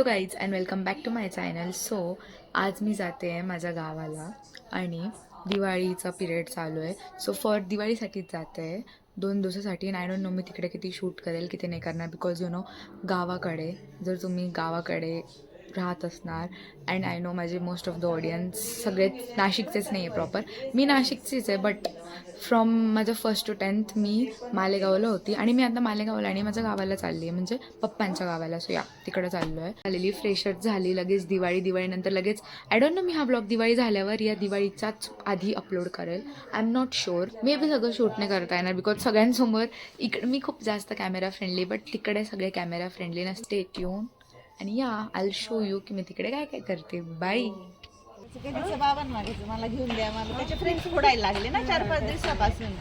Guys and welcome back to my channel. So आज मी जाते आहे माझ्या गावाला आणि दिवाळीचा पिरियड चालू आहे. सो फॉर दिवाळीसाठीच जाते आहे 2 दिवसासाठी. अँड आय डोंट नो मी तिकडे किती शूट करेल किती नाही करणार, बिकॉज यू नो गावाकडे जर तुम्ही गावाकडे राहत असणार अँड आय नो माझे मोस्ट ऑफ द ऑडियन्स सगळेच नाशिकचेच नाही आहे प्रॉपर. मी नाशिकचीच आहे बट फ्रॉम माझं 1st to 10th मी मालेगावला होती आणि मी आता मालेगावला आणि माझ्या गावाला चालली आहे, म्हणजे पप्पांच्या गावाला. सो या तिकडं चाललो आहे. आलेली फ्रेशच झाली, लगेच दिवाळीनंतर लगेच आय डोंट नो मी हा ब्लॉग दिवाळी झाल्यावर या दिवाळीच्याच आधी अपलोड करेल. I am not sure, may be सगळं शूट नाही करता येणार बिकॉज सगळ्यांसमोर इकडे मी खूप जास्त कॅमेरा फ्रेंडली, बट तिकडे सगळे कॅमेरा फ्रेंडली नसते. ट्यून आणि या आय शो यू की मी तिकडे काय काय करते. बाय. बाबांना मागायचं मला घेऊन द्या, मला त्याचे फ्रेंड्स फोडायला लागले ना 4-5 दिवसापासून.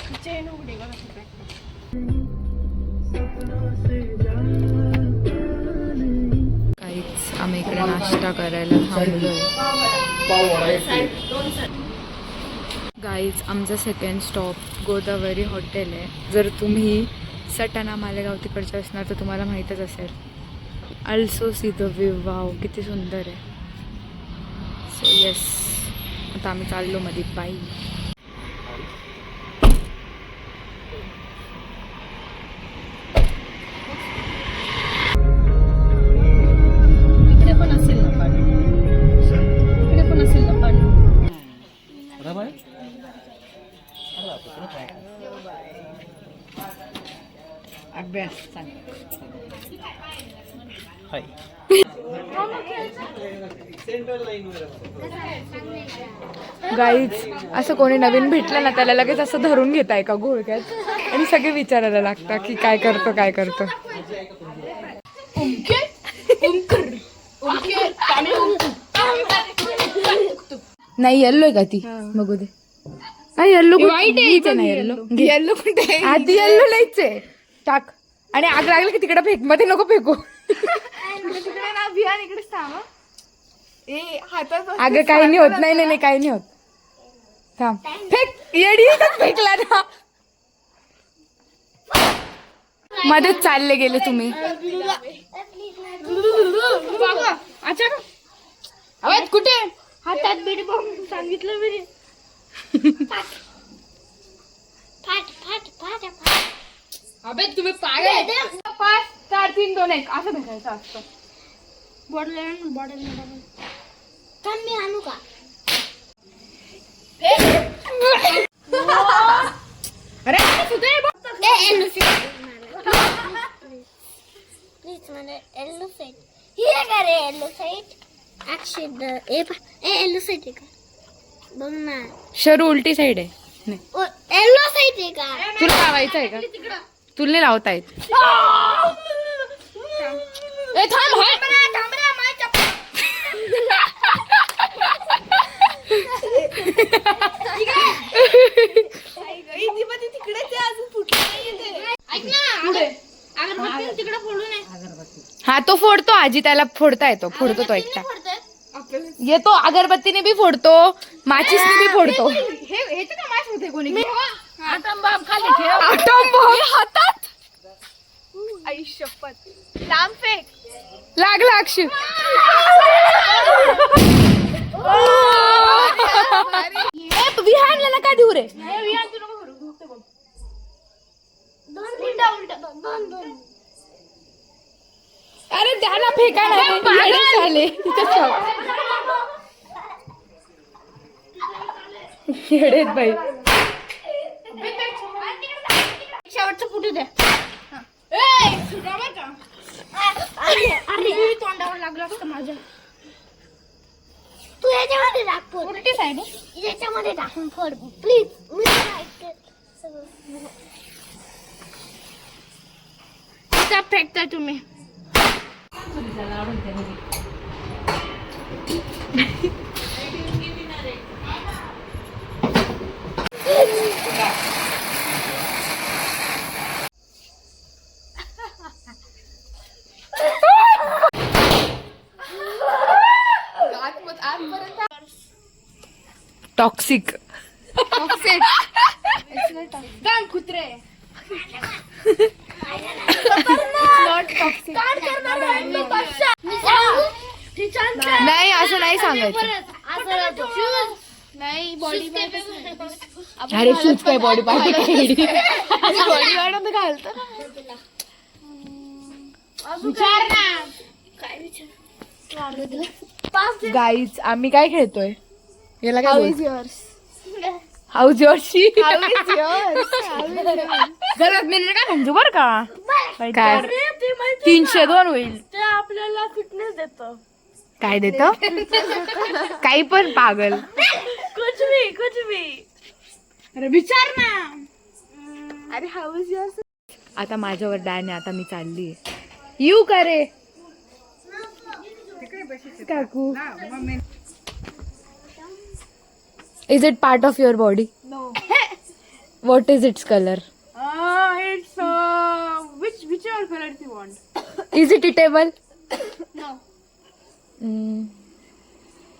काहीच आम्ही इकडे नाश्ता करायला थांबलोय. गाईज आमचा 2nd स्टॉप गोदावरी हॉटेल आहे. जर तुम्ही सटाणा मालेगाव तिकडचे असणार तर तुम्हाला माहीतच असेल. Also see the view. Wow किती सुंदर आहे. सो येस आता आम्ही चाललो मध्ये. बाई. इकडे पण असेल ना पाणी, इकडे पण असेल ना पाणी. अभ्यास सांग. गाईज असं कोणी नवीन भेटलं ना त्याला लगेच असं धरून घेताय का घोळक्यात आणि सगळे विचारायला लागतात की काय करतो काय करतो. नाही येल्लो आहे का ती बघू दे. येल्लो वाईट आहे ना. येल्लो कुठे आधी येल्लो नाहीच आहे. टाक आणि आग लागली की तिकडे फेक, मध्ये नको फेकू. अगं काही नाही होत. नाही काही नाही होत. थांब फेक. येडी फेकला ना. मध्येच चालले गेले तुम्ही. कुठे हातात बीड बॉम्ब सांगितलं मी. फाट फाट फाट फाट. अबे तुम्ही पागल. 5 4 3 2 1 असं भेटायचं असतं. बॉटल थांब मी आणू का. अरे प्लीज मला येल्लो साईड हे का रे. Yellow side action yellow side आहे का बघ ना. शरू उलटी साईड आहे. येल्लो साईड आहे का. तुला लावायचं आहे का. तुला नाही लावता येत. हा तो फोडतो आजी, त्याला फोडता येतो. फोडतो तो एकटा. येतो अगरबत्तीने बी फोडतो, माचीसने बी फोडतो. हातात आई शपथ. लांब फेक. लागला अक्षय. विहानला ना काय देऊ रे. अरे त्याला फेकायला झाले. येडेत बाई. शेवटचं फुटू द्या. अरे तोंडावर लागलं असतं माझ्या. तू याच्यामध्ये टाक फोड. उलटी साईड याच्यामध्ये टाकून फोड प्लीज. मी फेकताय तुम्ही. टॉक्सिक. कुत्रे नाही असं नाही सांगायचं. नाही बॉडी अरे शूज काय बॉडी पार्टी बॉडी पार्ट घालतो. गाईज आम्ही काय खेळतोय याला काय हाऊस युअर्सची घरात मी काय म्हणतो बर का काय 302 होईल. ते आपल्याला फिटनेस देतं. काय देत काही पण पागल. कुछ भी अरे विचार ना. अरे हाऊ इज युअर्स. आता माझ्यावर डॅन आहे. आता मी चालली येऊ का रे काकू. Is it part of your body? No. What is its colour? It's whichever color you want. Is it eatable? No.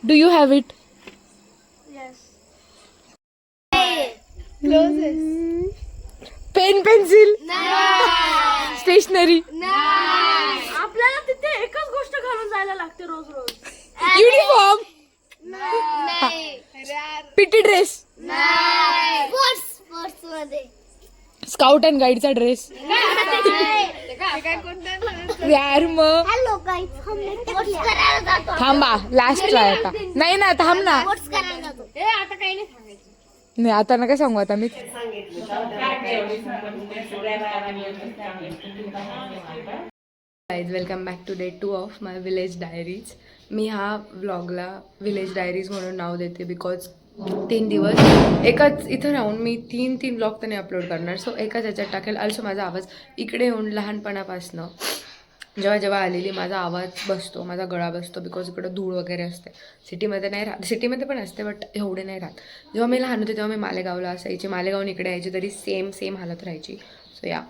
Do you have it? Yes. Pen pencil stationery आपल्याला तिथे एकच गोष्ट घालून जायला लागते रोज रोज. युनिफॉर्म पीटी ड्रेस स्पोर्ट्स मध्ये स्काउट अँड गाईडचा ड्रेस. यार मग हॅलो गाईज स्पोर्ट्स करायला जातो. थांबा लास्ट ट्राय आता. नाही ना थांब ना. स्पोर्ट्स करायला जातो. आता काही नाही सांगायचं. नाही आता नका सांगू. आता मी welcome back to day 2 of my village diaries. मी ह्या व्लॉगला विलेज डायरीज म्हणून नाव देते बिकॉज 3 दिवस एकाच इथं राहून मी तीन व्लॉग तर नाही अपलोड करणार. सो एकाच ह्याच्यात टाकेल. ऑल्सो माझा आवाज इकडे येऊन लहानपणापासनं जेव्हा आलेली माझा आवाज बसतो, माझा गळा बसतो बिकॉज इकडं धूळ वगैरे असते. सिटीमध्ये नाही राहत, सिटीमध्ये पण असते बट एवढे नाही राहत. जेव्हा मी लहान होते तेव्हा मी मालेगावला असायची. मालेगावून इकडे यायची तरी सेम हालत राहायची. सो या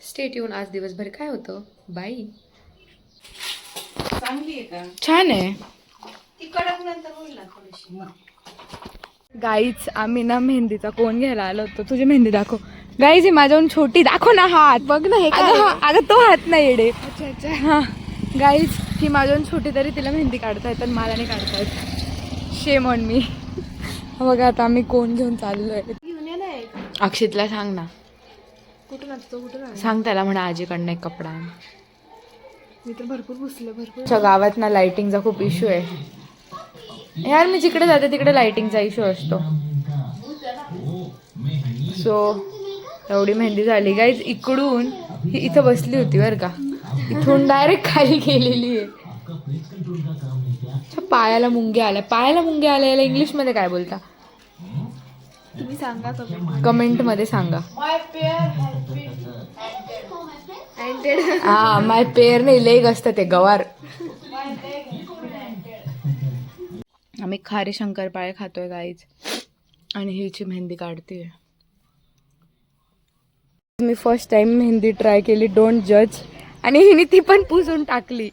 स्टे ट्यून. आज दिवसभर काय होतं बाई. छान आहे. गाईच आम्ही ना मेहंदीचा कोण घ्यायला आलो होतो. तुझी मेहंदी दाखव. गाईज ही माझ्याहून छोटी. दाखव ना हात. बघ ना हे अगं तो हात नाही येडे. अच्छा हां गाईज ही माझ्याहून छोटी तरी तिला मेहंदी काढता येत आणि मला नाही काढता येत. Shame on me. बघा आता आम्ही कोण घेऊन चाललोय. अक्षितला सांग ना. कुठून सांग त्याला म्हणा आजीकडनं एक कपडा. मी तर भरपूर पुसलं. गावात ना लाइटिंगचा खूप इश्यू आहे यार. मी जिकडे जाते तिकडे लाइटिंगचा इश्यू असतो. सो एवढी मेहंदी झाली गाईज. इकडून ही इथं बसली होती बरं का. इथून डायरेक्ट खाली गेलेली आहे. पायाला मुंग्या आल्या. पायाला मुंग्या आल्या याला इंग्लिशमध्ये काय बोलता तुम्ही सांगा कमेंटमध्ये सांगा. हा माय पेर नाही लेग असतं ते गवार. आम्ही खारे शंकरपाळे खातोय गाईज आणि हिची मेहंदी काढते. मी फर्स्ट टाइम मेहंदी ट्राय केली. डोंट जज. आणि हिने ती पण पुसून टाकली.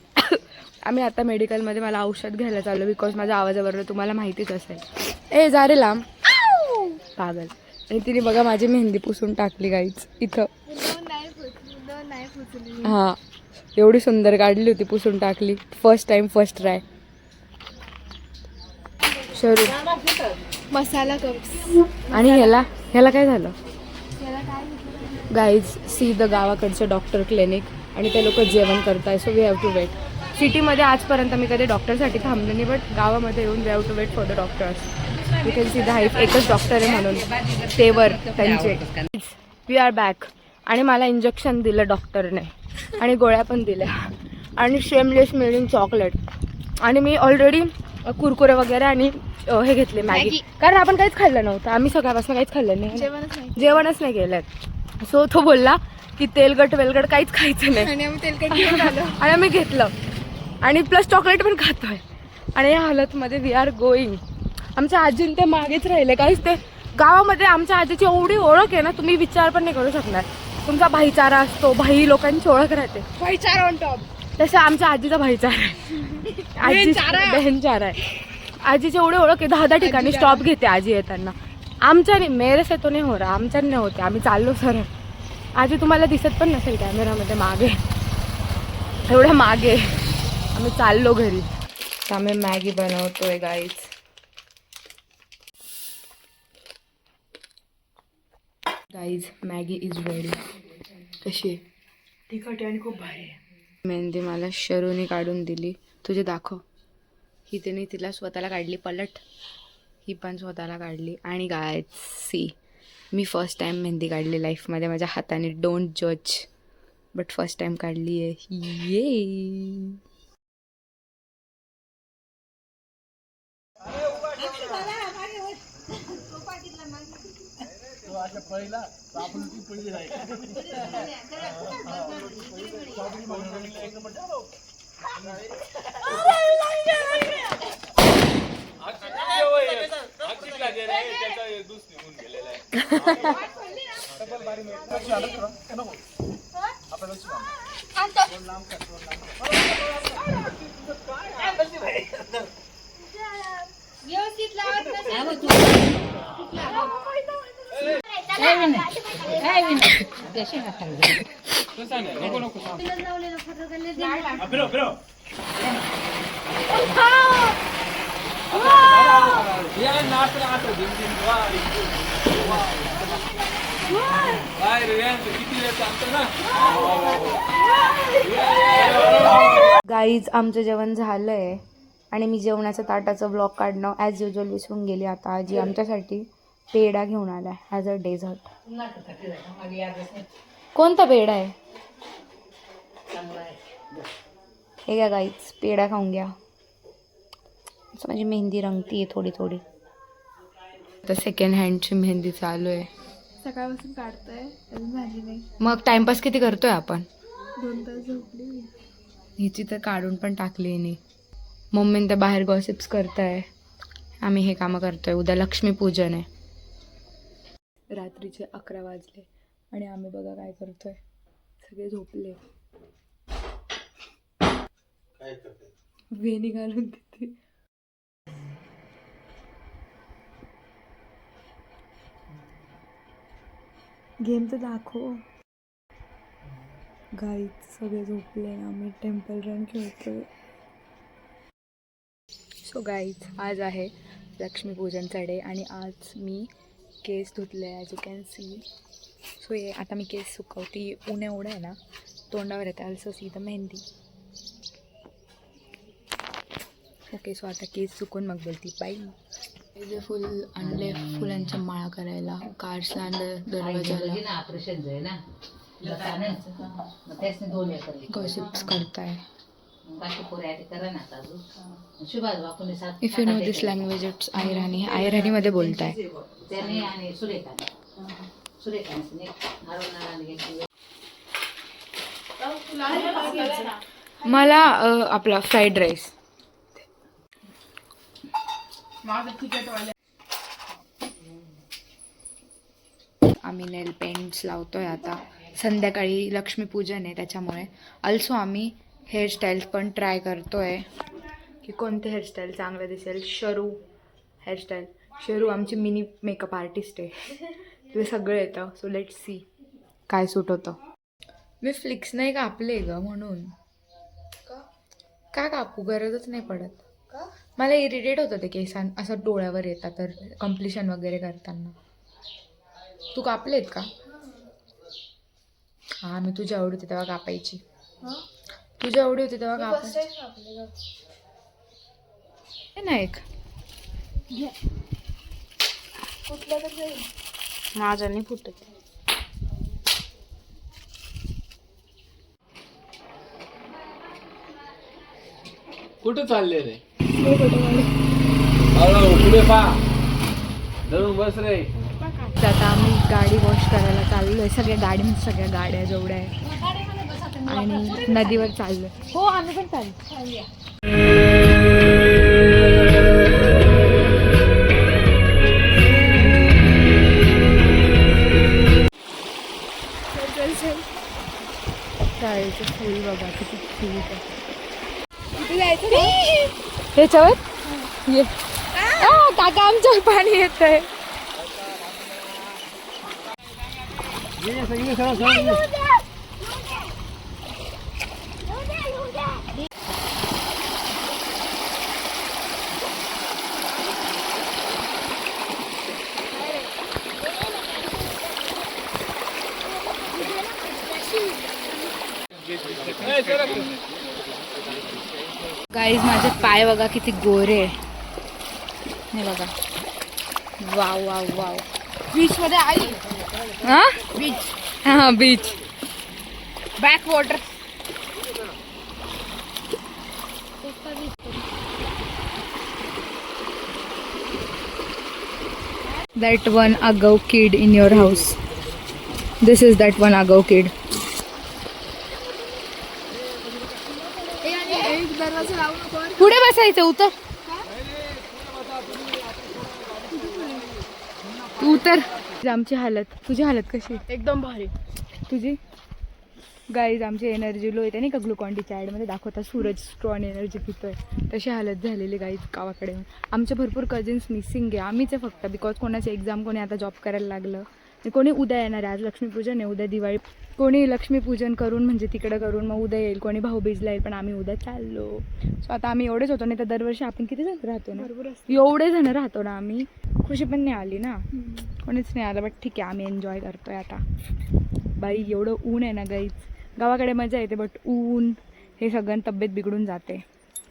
आम्ही आता मेडिकलमध्ये मला औषध घ्यायला चाललो बिकॉज माझ्या आवाजाबरोबर तुम्हाला माहितीच असेल. ए जा रे लांब पागल. आणि तिने बघा माझी मेहंदी पुसून टाकली गाईज इथं. हां एवढी सुंदर काढली होती पुसून टाकली. First time first try. शरू मसाला कप्स. आणि ह्याला काय झालं गाईज. सी द गावाकडचं डॉक्टर क्लिनिक आणि ते लोक जेवण करताय. So we have to wait. सिटीमध्ये आजपर्यंत मी कधी डॉक्टरसाठी थांबले नाही बट गावामध्ये येऊन we have to wait for the doctors. You can see the hype. एकच डॉक्टर आहे म्हणून तेवर त्यांचे. We are back. आणि मला इंजेक्शन दिलं डॉक्टरने आणि गोळ्या पण दिल्या आणि शेमलेस मेडिंग चॉकलेट. आणि मी ऑलरेडी कुरकुरे वगैरे आणि हे घेतले मॅगी. कारण आपण काहीच खाल्लं नव्हतं. आम्ही सकाळपासून काहीच खाल्लं नाही. जेवणच नाही केलं. सो तो बोलला की तेलकट वेलकट काहीच खायचं नाही आणि आम्ही घेतलं आणि प्लस चॉकलेट पण खातोय. आणि या हालतमध्ये वी आर गोईंग. आमच्या आजीने ते मागेच राहिले काहीच. ते गावामध्ये आमच्या आजीची एवढी ओळख आहे ना तुम्ही विचार पण नाही करू शकणार. तुमचा भाईचारा असतो. भाई लोकांची ओळख राहते. भाईचारा ऑन टॉप. तसं आमच्या आजीचा भाईचारा आहे. आजी बहनचारा आहे. आजीची एवढी ओळख आहे. 10 ठिकाणी स्टॉप घेते आजी येताना. आमच्या नाही मेरे से तो नाही हो रहा. आमच्या नाही होते. आम्ही चाललो सर आजी तुम्हाला दिसत पण नसेल कॅमेरामध्ये मागे, एवढं मागे. आम्ही चाललो घरी. आम्ही मॅगी बनवतोय guys. Guys Maggi is ready. कशी आहे? तिखट आणि खूप भारी आहे. मेहंदी मला शरूने काढून दिली. तुझे दाखव. ही तिने तिला स्वतःला काढली पलट, ही पण स्वतःला काढली. आणि गाईज सी, मी फर्स्ट टाइम मेहंदी काढली लाईफमध्ये माझ्या हाताने. डोंट जज, बट फर्स्ट टाइम काढली आहे. ये गाईज आमचं जेवण झालंय आणि मी जेवणाचं ताटाचं ब्लॉग काढणं ॲज युजल विसरून गेली. आता आजी आमच्यासाठी पेढा घेऊन आलाय ॲज अ डेझर्ट. कोणता पेढा आहे? हे घ्या गाईज, पेढा खाऊन घ्या. माझी मेहंदी रंगती आहे थोडी थोडी. आता सेकंड हँडची मेहंदी चालू आहे. सकाळपासून काढतोय, अजून झाली नाही. मग टाइमपास किती करतोय आपण? 2 तास झोपली. हिची तर काढून पण टाकली नाही. मम्मीने तर बाहेर गॉसिप्स करताय, आम्ही हे कामं करतोय. उद्या लक्ष्मीपूजन आहे. रात्रीचे 11 वाजले आणि आम्ही बघा काय करतोय. सगळे झोपले. वेणी घालून देते. गेम तर दाखव. गाईज सगळे झोपले, आम्ही टेम्पल रन खेळतोय. सो गाईज आज आहे लक्ष्मीपूजनचा डे आणि आज मी केस धुतले as you can C. So ये आता मी केस सुकवते. ऊन एवढं आहे ना, तोंडावर येते. Also see the mehndi. Okay, so आता केस सुकून मग बोलती बाई. इथे फुल आणले, फुलांच्या माळा करायला. कार्ड्स आणले दरवाजाला. गॉसिप्स करताय. If you know this language it's Ahirani. आयराणीमध्ये बोलताय. मला आपला फ्राईड राईस. आम्ही नेल पेंट्स लावतोय आता. संध्याकाळी लक्ष्मीपूजन आहे त्याच्यामुळे. ऑल्सो आम्ही हेअरस्टाईल्स पण ट्राय करतोय की कोणते हेअरस्टाईल चांगलं दिसेल. शरू हेअरस्टाईल. शरू आमची मिनी मेकअप आर्टिस्ट आहे. तिला सगळं येतं. सो लेट्स सी काय सूट होतं. मी फ्लिक्स नाही कापले ग म्हणून. का कापू? गरजच नाही पडत. मला इरिटेट होतं ते केसां असं डोळ्यावर येतात तर कम्प्लिशन वगैरे करताना. तू कापलेत का? हां, मी तुझ्या आवडी होती तेव्हा कापायची. तुझ्या आवडी होती तेव्हा कापायची. नाही माझा नाही फुटत. कुठे चालले रे? पुढे पा धरून बस रे. आता आम्ही गाडी वॉश करायला चाललोय. सगळ्या गाड्या जेवढ्या आहे आणि नदीवर चाललोय. हो, आम्ही पण चालू. चाळीचं फुल बघा किती क्यूट आहे. कुठे जायचं? ह्याच्यावर ये. काका आमच्यावर पाणी येत आहे. गाईज माझे पाय बघा किती गोरे आहे. हे बघा. Wow wow wow. बीच मध्ये आई. हा बीच. हा beach. Back water. That one Agaw kid in your house. This is that one Agaw kid. दरवाजा लावू नको. पुढे बसायचं. उतर. तू उतर. आमची हालत. तुझी हालत कशी? एकदम भारी. तुझी? गाईज आमची एनर्जी लो येते नाही का ग्लुकॉनडीच्या ॲडमध्ये दाखवता सूरज स्ट्रॉंग एनर्जी पितोय तशी हालत झालेली गाईज गावाकडे. आमचे भरपूर कझिन्स मिसिंग आहे. आम्हीच आहे फक्त बिकॉज कोणाचे एक्झाम कोणी आता जॉब करायला लागलं. कोणी उद्या येणार आहे. आज लक्ष्मीपूजन आहे. उद्या दिवाळी. कोणी लक्ष्मीपूजन करून म्हणजे तिकडं करून मग उद्या येईल. कोणी भाऊबीजला येईल. पण आम्ही उद्या चाललो. सो आता आम्ही एवढेच होतो. नाही तर दरवर्षी आपण किती जण राहतो ना. एवढे जण राहतो ना आम्ही. खुशी पण नाही आली ना. कोणीच नाही आलं. बट ठीक आहे आम्ही एन्जॉय करतोय आता. बाई एवढं ऊन आहे ना गाईज. गावाकडे मजा येते बट ऊन हे सगळ्यांनी तब्येत बिघडून जाते.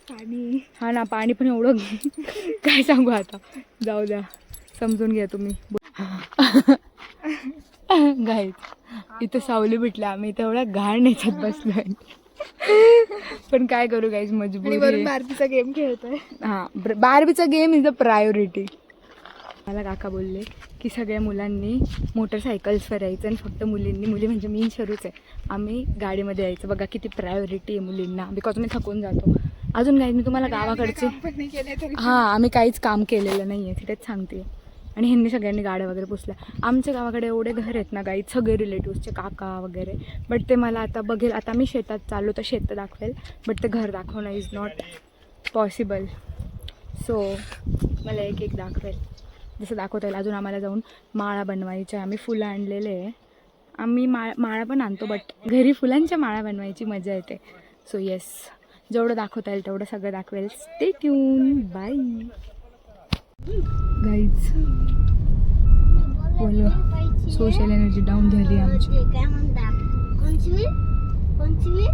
पाणी. हा ना पाणी पण एवढं काय सांगू आता. जाऊ द्या समजून घ्या तुम्ही. गाईज इथं सावली भेटली. आम्ही इथं एवढ्या घाण याच्यात बसलोय. पण काय करू गाईज मजबूरी. बार्बीचा गेम खेळतोय. हां बार्बीचा गेम इज अ प्रायोरिटी. मला काका बोलले की सगळ्या मुलांनी मोटरसायकल्सवर यायचं आणि फक्त मुली म्हणजे मी शरूच आहे आम्ही गाडीमध्ये यायचं. बघा किती प्रायोरिटी आहे मुलींना बिकॉज मी थकून जातो. अजून काही मी तुम्हाला गावाकडचे हां आम्ही काहीच काम केलेलं नाही आहे तिथेच सांगते. आणि ह्यांनी सगळ्यांनी गाड्या वगैरे पुसल्या. आमच्या गावाकडे एवढे घर आहेत ना गाईत सगळे रिलेटिव्सचे काका वगैरे. बट ते मला आता बघेल. आता मी शेतात चाललो तर शेत दाखवेल बट ते घर दाखवणं इज नॉट पॉसिबल. सो मला एक एक दाखवेल जसं दाखवता येईल. अजून आम्हाला जाऊन माळा बनवायच्या. आम्ही फुलं आणलेले आहे. आम्ही माळा पण आणतो बट घरी फुलांच्या माळा बनवायची मजा येते. सो येस जेवढं दाखवता येईल तेवढं सगळं दाखवेल. Stay tune. Bye guys. बोल सोशल एनर्जी डाऊन झाली आमची. काय म्हणता कोणची.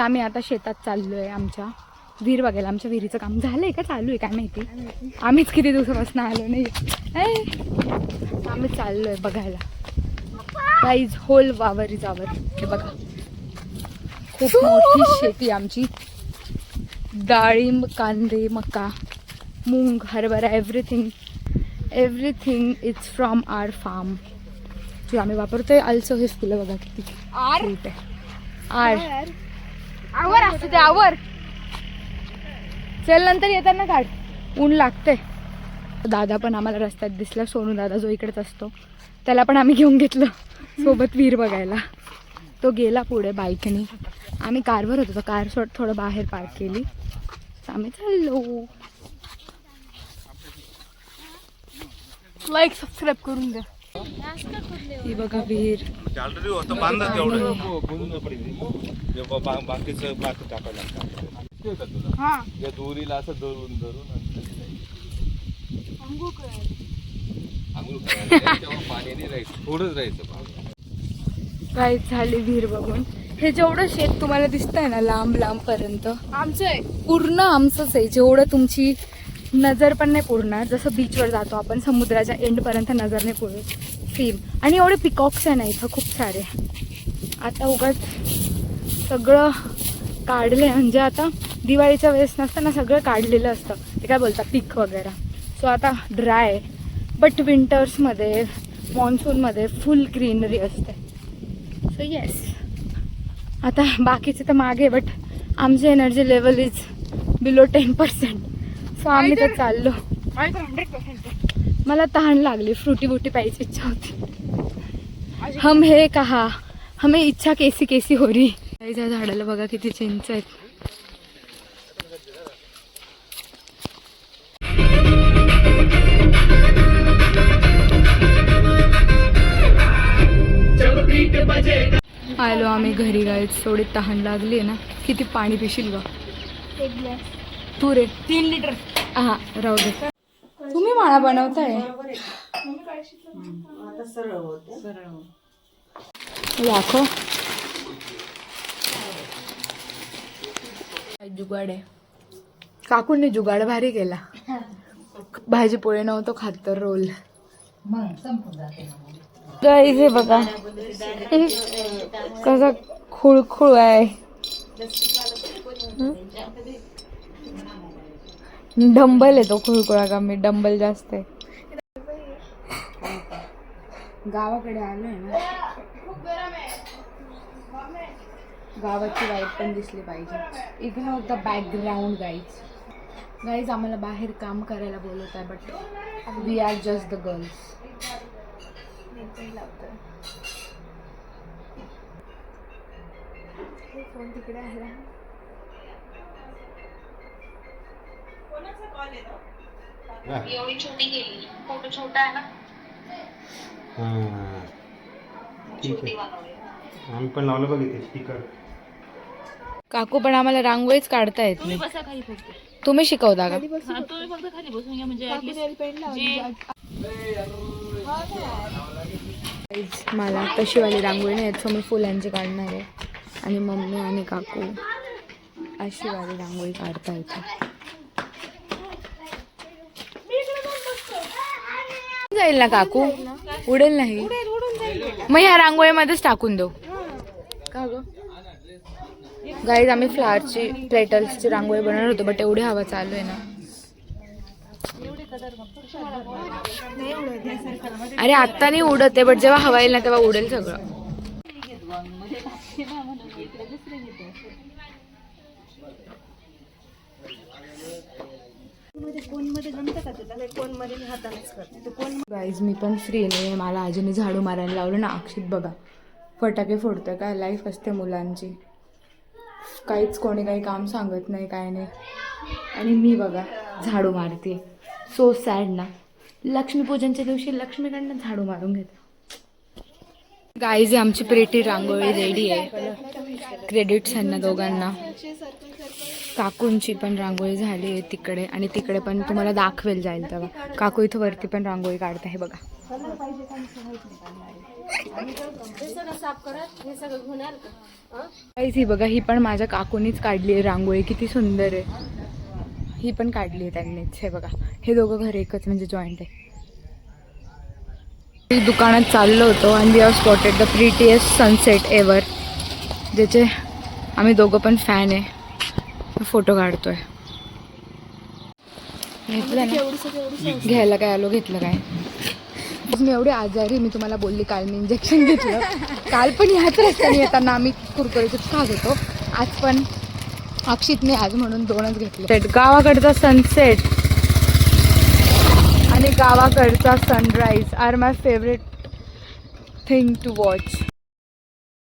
आम्ही आता शेतात चाललो आहे. आमच्या विहीर बघायला. आमच्या विहिरीचं काम झालं आहे का चालू आहे काय माहिती. आम्हीच किती दिवसापासून आलो नाही. आम्ही चाललो आहे बघायला. गाईज होल वावर इज आवर. हे बघा खूप मोठी शेती आमची. डाळिंब कांदे मका मूग हरभरा everything is from our farm जे आम्ही वापरतोय. आल्सो हे फुलं बघा किती क्यूट आहे. आवर असू दे आवर. चल नंतर येताना काढ. ऊन लागते. दादा पण आम्हाला रस्त्यात दिसला. सोनू दादा जो इकडेच असतो त्याला पण आम्ही घेऊन घेतलं सोबत विहीर बघायला. तो गेला पुढे बाईकने. आम्ही कारवर होतो. कार थोडं बाहेर पार्क केली. आम्ही चाललो. लाईक सबस्क्राईब करून द्या. ही बघा विहीर. ऑलरेडी होतं बांधलं तेवढं बाकीचं बाकी टाकायला लागतं. हा या दोरीला असं धरून आंघोळ करायला तेव्हा पाणी नाही राहायचं. थोडंच राहायचं. काय झाली विहीर बघून. हे जेवढं शेत तुम्हाला दिसतंय ना लांब पर्यंत आमचं आहे. पूर्ण आमचंच आहे. जेवढं तुमची नजर पण नाही पुरणार. जसं बीचवर जातो आपण समुद्राच्या एंडपर्यंत नजर नाही पुरत सेम. आणि एवढे पिकॉक्स आहे ना इथं खूप सारे. आता उगाच सगळं काढलं म्हणजे आता दिवाळीच्या वेळेस नसताना सगळं काढलेलं असतं. ते काय बोलतात पीक वगैरे. सो आता ड्राय बट विंटर्समध्ये मॉन्सूनमध्ये फुल ग्रीनरी असते. सो येस आता बाकीचे तर मागे बट आमचे energy level is below 10%. So आम्ही तर चाललो. 100%. मला तहान लागली. फ्रुटी बुटी प्यायची इच्छा होती. हम हे कहा हमें इच्छा कैसी कैसी हो रही. त्या झाडाला बघा किती चिंच आहेत. जब भी आलो आम्ही घरी गायच. थोडी तहान लागली ना. किती पाणी पिशील ग एक ग्लास. तू रे? 3 लिटर. हा राहू दे. तुम्ही मला बनवताय. दाखव. जुगाड आहे. काकूंनी जुगाड भारी केला. भाजी पोळी नव्हतं खात तर रोल. गाईस हे बघा कसा खुळखुळ आहे. डंबल आहे तो खुळखुळा का मी डंबल जास्त आहे. गावाकडे आलोय ना. गावाची वाईट पण दिसली पाहिजे. Ignore the background guys. Guys आम्हाला बाहेर काम करायला बोलत आहे but we are just the girls. Phone तिकडे आला. एवढी छोटी गेली. फोटो छोटा आहे ना. ठीक आहे. आम्ही पण लावलं बघ इथे स्पीकर. काकू पण आम्हाला रांगोळीच काढता येत नाही. बसा खाली फक्त. तुम्ही शिकवता का? हा, तुम्ही फक्त खाली बसून घ्या म्हणजे at least मला तशीवाली रांगोळी नाही येत, सो मी फुलांची काढणार आहे. आणि मम्मी आणि काकू अशी वाली रांगोळी काढता येते. जाईल ना काकू? उडेल नाही. मग ह्या रांगोळीमध्येच टाकून देऊ का ग? गाईज आम्ही फ्लावरची पेटल्सची रांगोळी बनवणार होतो बट एवढी हवा चालू आहे ना. अरे आत्ता नाही उडत आहे बट जेव्हा हवा येईल ना तेव्हा उडेल सगळं. गाईज मी पण फ्री नाही. मला आजीने झाडू मारायला लावलं ना. अक्षित बघा फटाके फोडतोय. काय लाईफ असते मुलांची. काहीच कोणी काही काम सांगत नाही काय नाही. आणि मी बघा झाडू मारते. सो सॅड ना. लक्ष्मीपूजनच्या दिवशी लक्ष्मीकडनं झाडू मारून घेते. गाईज आमची प्रेटी रांगोळी रेडी आहे. क्रेडिट्स यांना दोघांना. काकूंची पण रांगोळी झाली आहे तिकडे आणि तिकडे पण तुम्हाला दाखवेल जाईल तेव्हा. काकू इथं वरती पण रांगोळी काढते आहे बघा. गाईज ही बघा ही पण माझ्या काकूनीच काढली आहे रांगोळी. किती सुंदर आहे. ही पण काढली आहे त्यांनीच. हे बघा हे दोघं घर एकच म्हणजे जॉईंट आहे. दुकानात चाललो होतो आणि we have spotted the prettiest sunset ever, ज्याचे आम्ही दोघं पण फॅन आहे. फोटो काढतोय. घेतलं ना घ्यायला काय आलो घेतलं काय. मी एवढी आजारी. मी तुम्हाला बोलली काल मी इंजेक्शन घेतलं. काल पण ह्याच रस्त्याने येताना आम्ही कुरकुरीचे खात होतो. आज पण अक्षितने आज म्हणून 2च घेतले. गावाकडचा सनसेट आणि गावाकडचा sunrise are my favourite thing to watch.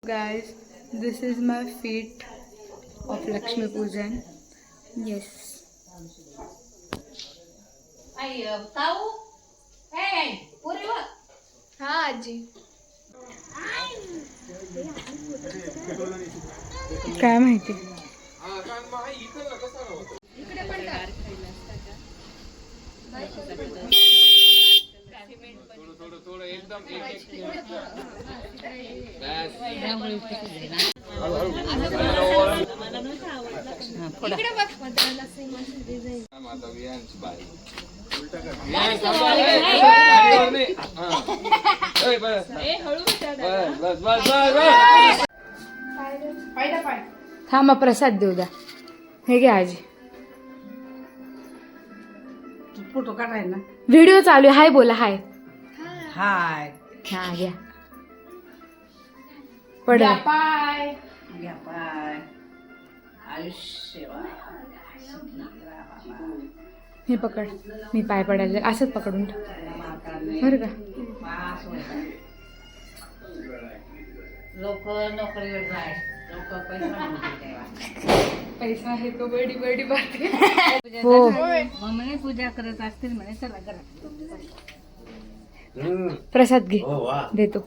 Guys this is my fit of Lakshmi Pujan. Yes हा आजी. काय माहिती. थांबा प्रसाद देऊ द्या. हे घ्या आजी. फोटो काढाय ना. व्हिडिओ चालू आहे. हाय बोला. हाय हाय. हा घ्या. पडा पाय घ्या पाय. आयुष्य हे पकड. मी पाय पडायला असंच पकडून ठेव बरं का. लोक नोकरीवर जाय. लोक पैसा आहे तो बडी बडी बात आहे. हो मम्मीने पूजा करत असतील म्हणे. चला करा. प्रसाद घे देतो.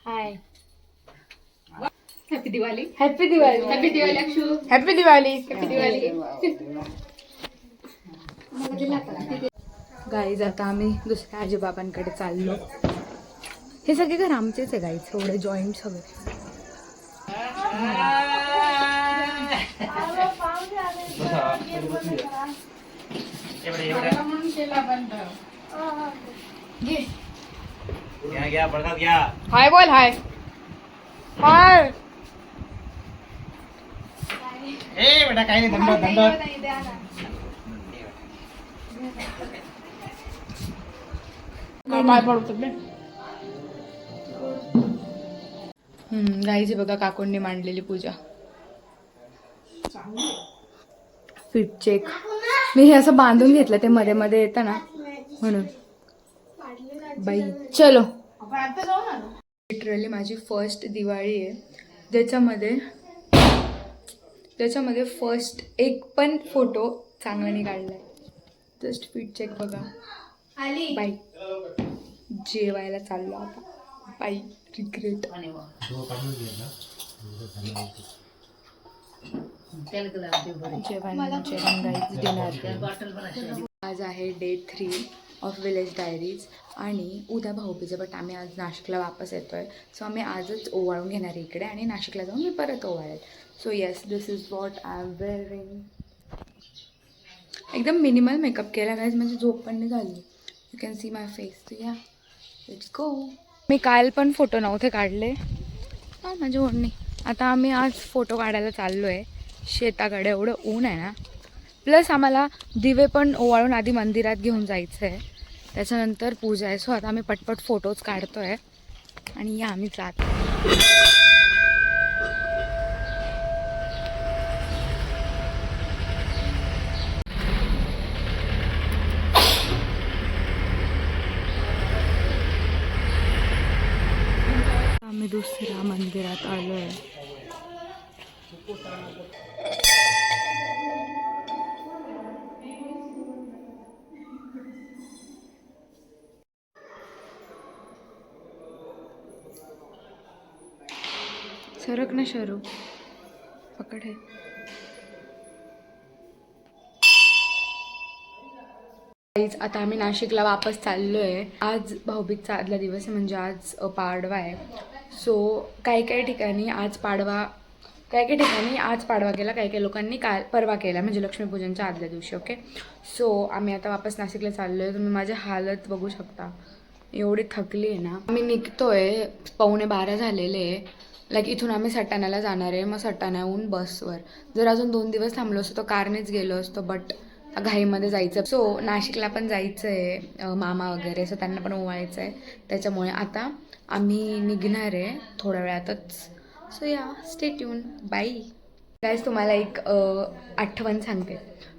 Hi happy Diwali happy Diwali happy Diwali Akshu happy Diwali happy Diwali. Guys आता आम्ही दुसऱ्या आजीबाबांकडे चाललो. हे सगळे घर आमचेच आहे गाईज, एवढे जॉईंट सगळे. हाय बोल हाय हाय. बेटा काही नाही, धंदा धंदा. काय पडतो गाईची बघा काकूंनी मांडलेली पूजा. फिट चेक मी हे असं बांधून घेतलं, ते मध्ये मध्ये येतं ना म्हणून. बाई चलो. लिटरली माझी फर्स्ट दिवाळी आहे ज्याच्यामध्ये फर्स्ट एक पण फोटो चांगला नाही काढलाय. जस्ट फिट चेक बघा. बाई जेवायला चाललो आता. बाई रिग्रेट. जेवण डिनर. आज आहे डे 3 ऑफ विलेज डायरीज आणि उद्या भाऊबीज, बट आम्ही आज नाशिकला वापस येतो आहे. सो आम्ही आजच ओवाळून घेणार आहे इकडे आणि नाशिकला जाऊन मी परत ओवाळेल. So yes, this is what I am wearing. एकदम मिनिमल मेकअप केला गाईज, म्हणजे झोप पण नाही झाली. You can see my face. तर या लेट्स गो. मी काल पण फोटो नव्हते काढले. हां माझी ओढणी. आता आम्ही आज फोटो काढायला चाललो आहे शेताकडे. एवढं ऊन आहे ना. प्लस आम्हाला दिवे पण ओवाळून आधी मंदिरात घेऊन जायचं आहे, त्याच्यानंतर पूजा आहे. सो आता आम्ही पटपट फोटोज काढतो आहे आणि या आम्ही जात. आम्ही दुसऱ्या मंदिरात आलो आहे. सरक ना शरू, पकड है. आता आम्ही नाशिकला वापस चाललो आहे. आज भाऊबीजचा आदला दिवस आहे, म्हणजे आज पाडवा आहे. सो काही ठिकाणी आज पाडवा केला, काही लोकांनी काल परवा केला, म्हणजे लक्ष्मीपूजनच्या आदल्या दिवशी. ओके, सो आम्ही आता वापस नाशिकला चाललो आहे. तुम्ही माझी हालत बघू शकता, एवढी थकली आहे ना. आम्ही निघतोय 11:15 झालेले आहे. लाईक इथून आम्ही सटाण्याला जाणार आहे, मग सटाण्याहून बसवर. जर अजून 2 दिवस थांबलो असतो तर कारनेच गेलो असतो, बट घाईमध्ये जायचं. सो नाशिकला पण जायचं आहे, मामा वगैरे, सो त्यांना पण ओवाळायचं आहे. त्याच्यामुळे आता आम्ही निघणार आहे थोड्या वेळातच. सो या, स्टे ट्यून. Bye guys. तुम्हाला एक आठवण सांगते.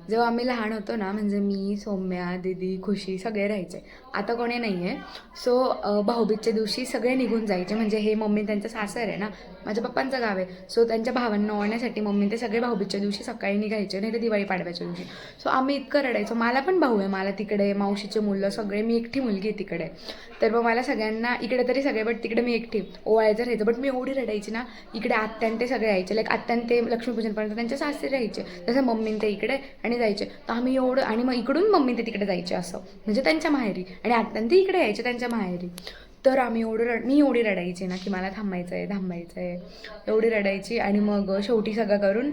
जेव्हा आम्ही लहान होतो ना, म्हणजे मी, सौम्या, दीदी, खुशी सगळे राहायचे. आता कोणी नाही आहे. सो भाऊबीजच्या दिवशी सगळे निघून जायचे. म्हणजे हे मम्मी त्यांचं सासर आहे ना, माझ्या पप्पांचं गाव आहे. सो त्यांच्या भावांना ओळखण्यासाठी मम्मी ते सगळे भाऊबीजच्या दिवशी सकाळी निघायचे, नाही तर दिवाळी पाडव्याच्या दिवशी. सो आम्ही इतकं रडायचो. मला पण भाऊ आहे, मला तिकडे मावशीचे मुलं सगळे, मी एकटी मुलगी आहे तिकडे. तर मग मला सगळ्यांना इकडे तरी सगळे, बट तिकडे मी एकटी ओवाळायचं राहायचं. बट मी एवढी रडायची ना. इकडे आत्यान ते सगळे यायचे, लाईक आत्यान ते लक्ष्मीपूजनपर्यंत त्यांच्या सासरे राहायचे, तसं मम्मीन ते इकडे आणि जायचे. तर आम्ही एवढं, आणि मग इकडून मम्मी ते तिकडे जायचे, असं म्हणजे त्यांच्या माहेरी, आणि आत्यान ते इकडे यायचे त्यांच्या माहेरी. तर आम्ही मी एवढी रडायची ना की मला थांबायचं आहे एवढी रडायची. आणि मग शेवटी सगळं करून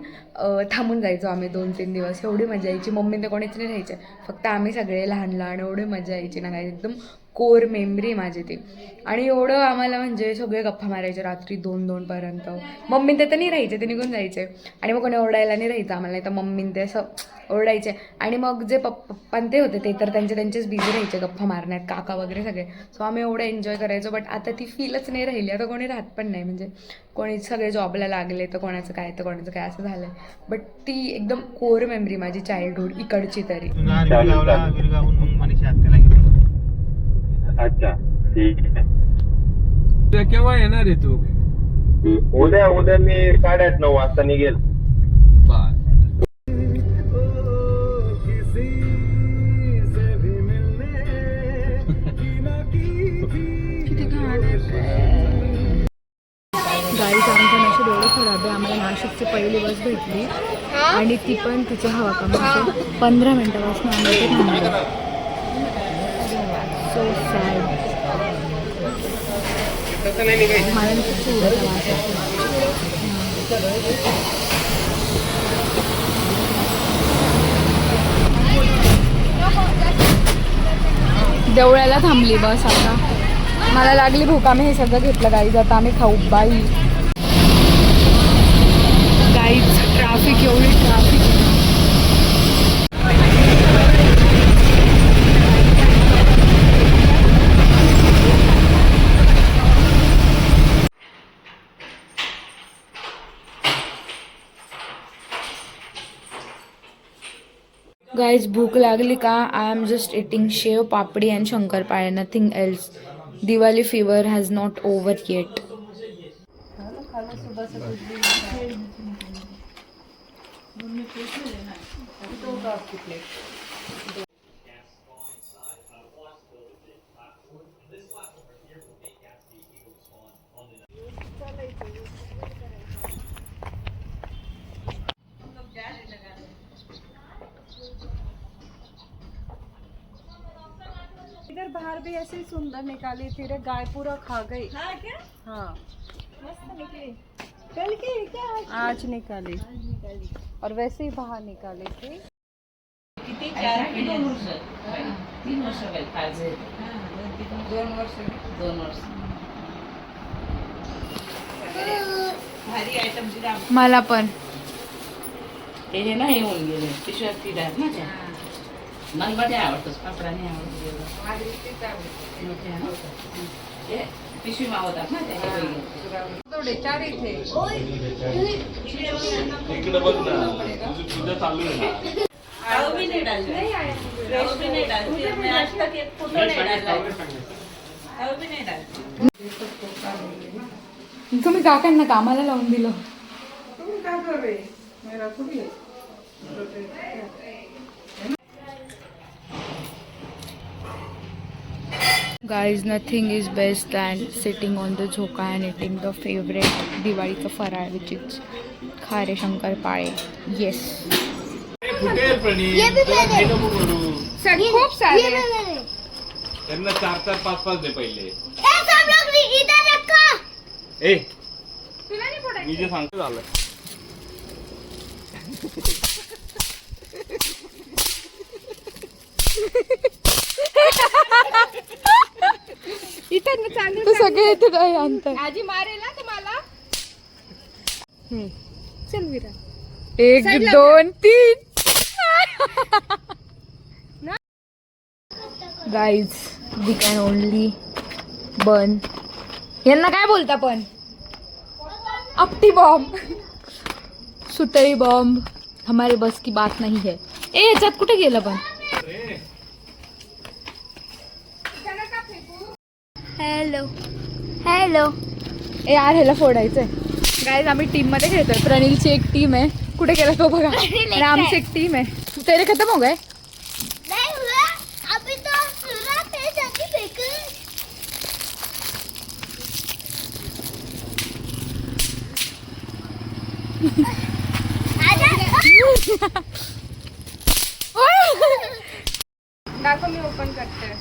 थांबून जायचो आम्ही 2-3 दिवस. एवढी मजा यायची. मम्मी तर कोणीच नाही राहायचे, फक्त आम्ही सगळे लहान एवढी मजा यायची ना काय. एकदम कोर मेमरी माझी ती. आणि एवढं आम्हाला म्हणजे सगळे गप्पा मारायचे रात्री 2-2 पर्यंत. मम्मी ते तर नाही राहायचे, ते निघून जायचे. आणि मग कोणी ओरडायला नाही राहायचं आम्हाला, तर मम्मीन ते असं ओरडायचे. आणि मग जे पप्पा ते होते ते तर त्यांचेच बिझी राहायचे गप्पा मारण्यात, काका वगैरे सगळे. सो आम्ही एवढं एन्जॉय करायचो. बट आता ती फीलच नाही राहिली. आता कोणी राहत पण नाही, म्हणजे कोणी सगळे जॉबला लागले, तर कोणाचं काय असं झालं आहे. बट ती एकदम कोर मेमरी माझी चाइल्डहुड इकडची तरी. अच्छा ठीक आहे. उद्या केव्हा येणार आहे तू? उद्या मी 8:30-9 वाजता निघेल. गाईचं आमचं नशीब एवढं खराब आहे. आम्हाला नाशिकची पहिली बस भेटली आणि ती पण तिचं हवा कमी 15 मिनिटापासून आम्ही इथे थांबलो. So sad. मला खूप सोडायचा वास देवळ्याला थांबली बस. आता मला लागली भूक. आम्ही हे सगळं घेतलं गाईज. आता आम्ही खाऊ. बाई गाईज ट्रॅफिक एवढी ट्रॅफिक. गाईज भूक लागली का? I am just eating shev papdi and shankarpale. Nothing else. Diwali fever has not over yet. इधर बाहर भी ऐसे ही सुंदर निकाली थी रे. गाय पूरा खा गई. हाँ क्या? हाँ मस्त निकली. कल की क्या? आज निकाली. और वैसे ही बाहर निकाली थी. किती 4 वर्ष 3 वर्ष पाहिजे. 2 वर्ष. भारी आयटम दिला. मला पण हे ना येऊन गेले पिशव्या पिढ्यात ना त्या. मला बडे आवडतं. पापडा नाही आवडत. पिशवी मावतात ना त्या. थोडे 4 इथे. इकडे बघ ना, तुझं तुझं चालू आहे ना. आव भी नहीं डालते. आव भी नहीं डालते. मैं आज तक एक फोटो नहीं डाला. आव भी नहीं डालते. तुम्ही काकांना कामाला लावून दिलं. Guys, nothing is best than sitting on the झोका and eating the favorite दिवाळीचं फराळ which is खारे शंकरपाळे. Yes. फुटेल प्रणीत. ये भी तुला मैंने. हे नको करू. खूप सारे. ये मैंने. त्यांना 4-4, 5-5 दे पहिले. ए सब लोग इधर रखा. ए मी जे सांगतो झालं. तू सगळे येते काय अंतर. आजी मारेल ना तुम्हाला. चल Vira. 1 2 3. Guys we can only burn. यांना काय बोलता पण? अपटी बॉम्ब, सुतळी बॉम्ब. हमारे बस की बात नहीं है. ए याच्यात कुठे गेलं पण? Hello hello. ए यार ह्याला फोडायचंय. गाईज आम्ही टीम मध्ये खेळतोय. प्रणीलची एक टीम आहे. कुठे गेला तो बघा. आणि आमची एक टीम आहे. तेरे खतम हो गए. नहीं हुआ अभी तो पूरा पे जाके फेंकू. दाखव मी ओपन करते.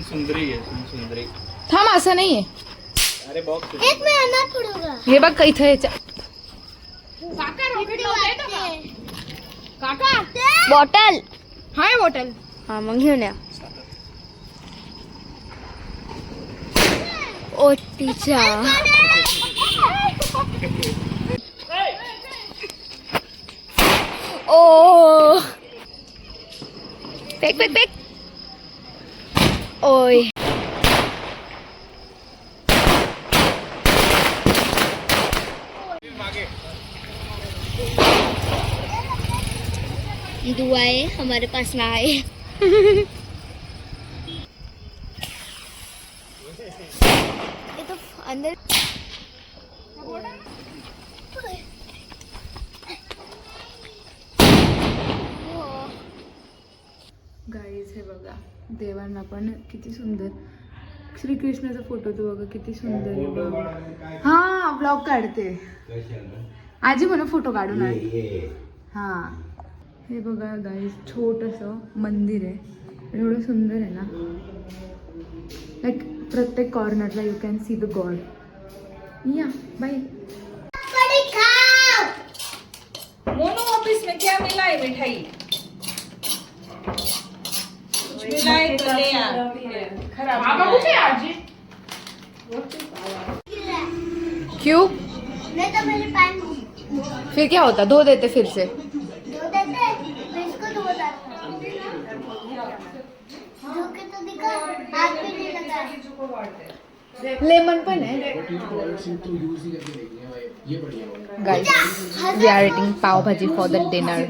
सुंदरी आहे, सुंदरी. थांब असं नाहीये. अरे बॉक्स. एक में आना पड़ेगा. हे बघ इथं याच्या काका रॉकेट लावते का? काका बॉटल. हाय बॉटल. हा मग घेऊन या. ओ तिच्या. ओ फेक फेक फेक. ओय दुआएं हमारे पास ना आए. ये तो अंदर. गाईज हे बघा देवांना पण किती सुंदर श्रीकृष्णाचा फोटो तो बघा किती सुंदर आहे बघ. हा ब्लॉग काढते आजी म्हणून फोटो काढून आण. हा हे बघा गाईज छोटंसं मंदिर आहे एवढं सुंदर आहे ना. लाईक प्रत्येक कॉर्नरला you can see the god. या बाय. मोनू ऑफिस में क्या मिला है मिठाई? कुछ मिला है तो ले आ. खराब क्यों नहीं तो मेरे पैन फिर क्या होता धो देते फिर से. धो देते मैं इसको धोता धो के तो दिखा हाथ भी नहीं लगा. लेमन पण आहे गाइस. वी आर ईटिंग पाव भाजी फॉर द डिनर.